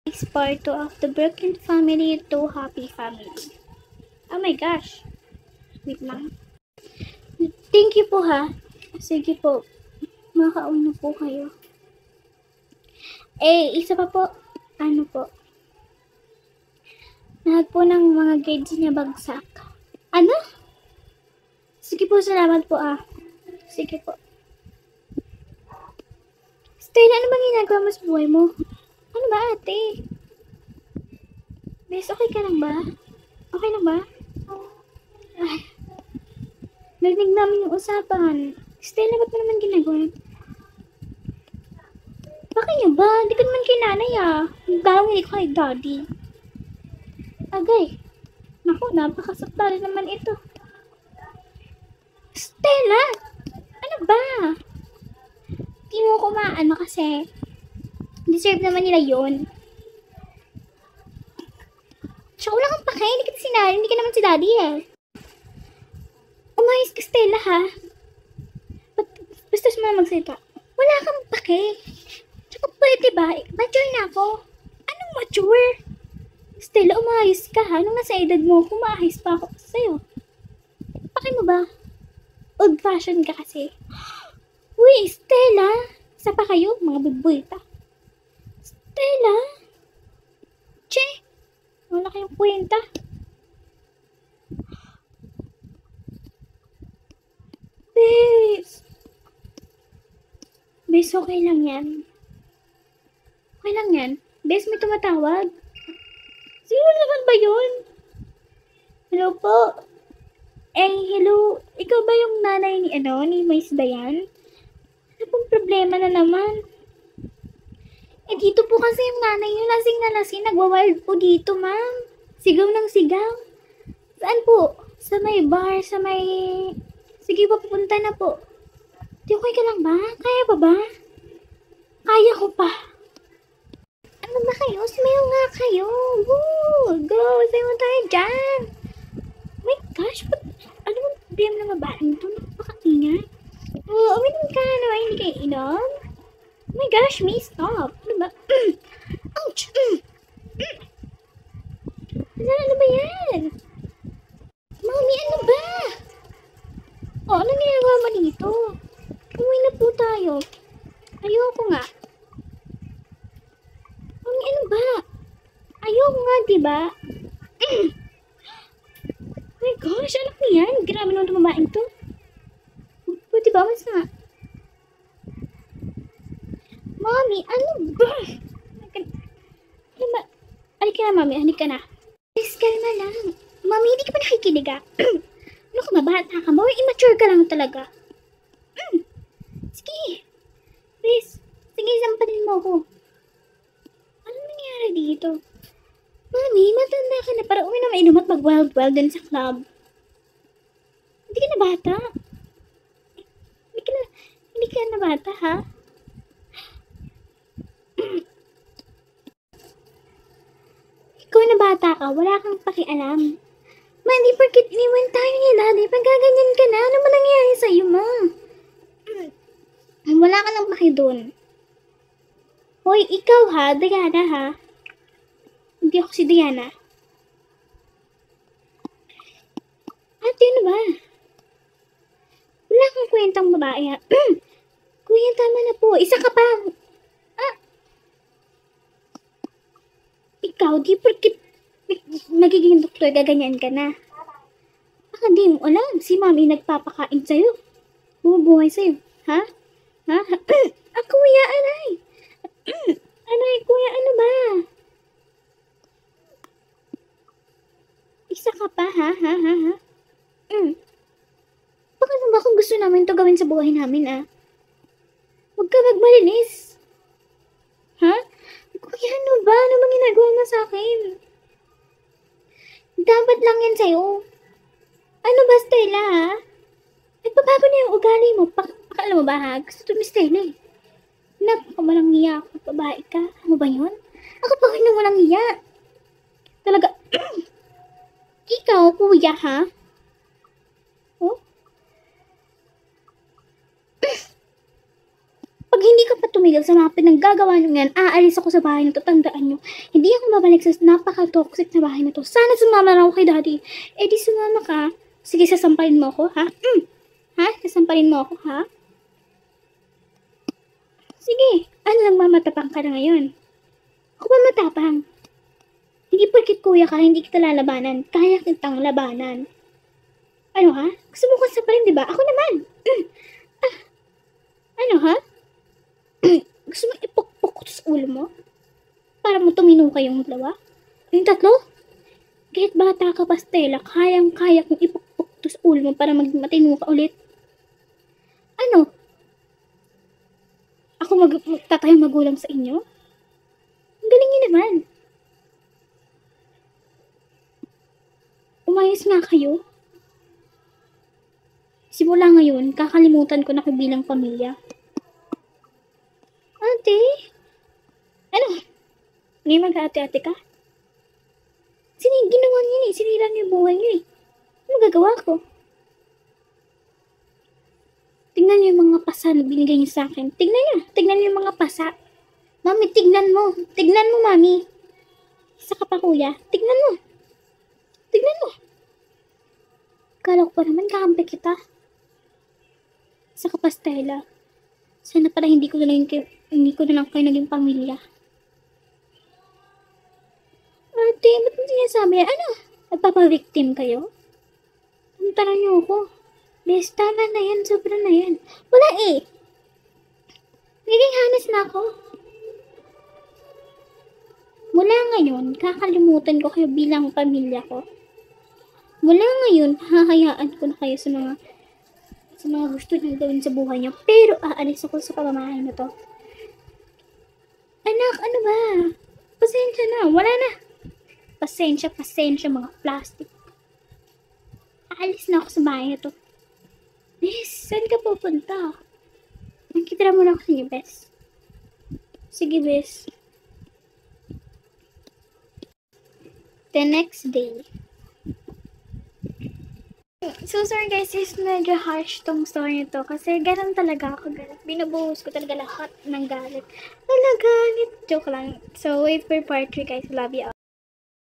Is part 2 of the Broken Family to Happy Family. Oh my gosh. Wait lang. Thank you po ha. Sige po. Makauna po kayo. Isa pa po. Ano po? Lahat po ng mga grades niya bagsak. Ano? Sige po, salamat po ah. Sige po. Stella, ano bang ginagawa mo sa buhay mo? Ano ba ate? Bes, okay ka lang ba? Okay lang ba? Ay. Narinig namin yung usapan. Stella, ba't mo naman ginagawa? Bakit niya ba? Hindi ka naman kay nanay ah. Gawin ko kay daddy. Agay. Naku, napakasakta rin naman ito. Stella! Ano ba? Di mo ko maano kasi deserve naman nila yun. Tsaka wala kang pake, hindi kita sinari, hindi ka naman si daddy eh. Umayos ka Stella ha. Basta mo na magsalita. Wala kang pake. Tsaka pwede ba? Mature na ako. Anong mature? Stella, umayos ka ha. Nung nasa edad mo, kumaayos pa ako sa'yo. Pake mo ba? Old fashion ka kasi. Uy, Stella! Isa pa kayo, mga bibulta. Stella! Che! Wala kayong kwenta. Bes! Bes, okay lang yan. Okay lang yan. Bes, may tumatawag. Sino naman ba yun? Hello po. Hello. Ikaw ba yung nanay ni Miss Dayan? Ano pong problema na naman? Dito po kasi yung nanay niyo lasing na lasing. Nagwa-wild po dito, ma'am. Sigaw ng sigaw. Saan po? Sa may bar, sa may... Sige po, pupunta na po. Di okay ka lang ba? Kaya pa ba? Kaya ko pa. Ano ba kayo? Sumayaw nga kayo. Woo! Go! Sayaw tayo dyan. Oh my gosh, ano bang problema na mabalang ito? Napakatingay. Uminom ka na ba? Hindi kayo inom? Oh my gosh, may stop. Ano ba? Ouch! Ano ba yan? Mami, ano ba? Anong ginagawa mo dito? Uwi na po tayo. Ayoko nga. Mami, ano ba? Ayoko nga, diba? Oh my gosh, ano ba yan? Grabe naman itong babaeng to. Pwede ba? Mas nga. Mami, ano ba? Ano ba? Alik ka na, Mami. Alik ka na. Please, kalma lang. Mami, hindi ka pa nakikinig ah. Ano ka ba? Bata ka ba? Or immature ka lang talaga? Sige. Please. Sige, sampalin mo ako. Ano nangyari dito? Mami, matanda ka na para uwi na mainom at mag-wild-wild din sa club. Hindi ka na bata. Hindi ka na bata, ha? Ikaw na bata ka, wala kang pakialam. Ma, hindi porkit iniwan tayo ni daddy, pagkaganyan ka na, ano ba nangyari sa'yo, ma? Wala ka nang paki doon. Hoy, ikaw ha, Diana ha? Hindi ako si Diana. Ate, ano ba? Wala kang kwentang babae ha? Kuya, tama na po, isa ka pa. Ikaw, di porkit magiging doktor, gaganyan ka na. Baka di mo alam, si mami nagpapakain sa'yo. Bumubuhay sa'yo. Ha? Ha? Kuya, aray. Aray, kuya, ano ba? Isa ka pa, ha? Baka ba kung gusto namin to gawin sa buhay namin, ah? Huwag ka magmalinis. Ha? Kuya, ano ba? Ano bang ginagawa mo sa akin? Dapat lang yan sa'yo. Ano ba, Stella, ha? Nagbabago na yung ugali mo. Pakaalam mo ba, ha? Gusto to ni Stella, eh. Napakawalang hiya ako. Babae ka. Ano ba yun? Ako pa rin walang hiya. Talaga. Ikaw, kuya, ha? Oh? Pag hindi ka pa tumigil sa mga pinaggagawa nyo yan, aalis ako sa bahay na to, tandaan nyo. Hindi ako babalik sa napaka-toxic na bahay na to. Sana sumama na ako kay daddy. Eh di sumama ka. Sige, sasampalin mo ako, ha? Ha? Sasampalin mo ako, ha? Sige, ano lang mamatapang ka na ngayon? Ako ba matapang? Hindi porkit kuya ka, hindi kita lalabanan. Kaya kitang labanan. Ano ha? Gusto mo kong sampalin, di ba? Ako naman. Ano ha? Gusto mo ipukpok ko sa ulo mo? Para mo tumino kayong dalawa? Yung tatlo? Kahit bata ka pa, Stella, kayang-kaya kong ipukpok to sa ulo mo para matino ka ulit. Ano? Ako magtatayong magulang sa inyo? Ang galing niyo naman. Umayos nga kayo. Simula ngayon, kakalimutan ko na kayo bilang pamilya. Ate? Ano? Ngayon mag-ate-ate ka? Ginawa niyo eh. Sinira niyo yung buhay niyo eh. Ano magagawa ko? Tingnan niyo yung mga pasa na binigay niyo sa akin. Tingnan niyo. Tingnan niyo yung mga pasa. Mami, tignan mo. Tignan mo, mami. Isa ka pa, kuya. Tignan mo. Tignan mo. Kala ko pa naman kakampi kita. Isa ka pa, Stella. Sana pala hindi ko na lang kayo naging pamilya. Ate, ba't mo sinasabi yan? Ano? Nagpapavictim kayo? Tantanan niyo ako. Bes, tama na yan. Sobra na yan. Wala eh. Naging hanas na ako. Mula ngayon, kakalimutan ko kayo bilang pamilya ko. Mula ngayon, hahayaan ko na kayo sa mga gusto niyo gawin sa buhay niyo. Pero aalis ako sa pamamahay na to. Anak, ano ba? Pasensya na. Wala na. Pasensya mga plastic. Aalis na ako sa bahay na to. Bes, saan ka pupunta? Nakikita mo na ako sige, Bes. Sige, Bes. The next day. So sorry guys, is medyo harsh tong story nito kasi ganun talaga ako galit. Binubuhos ko talaga lahat ng galit. Galit. Joke lang. So wait for part 3 guys. Love you all.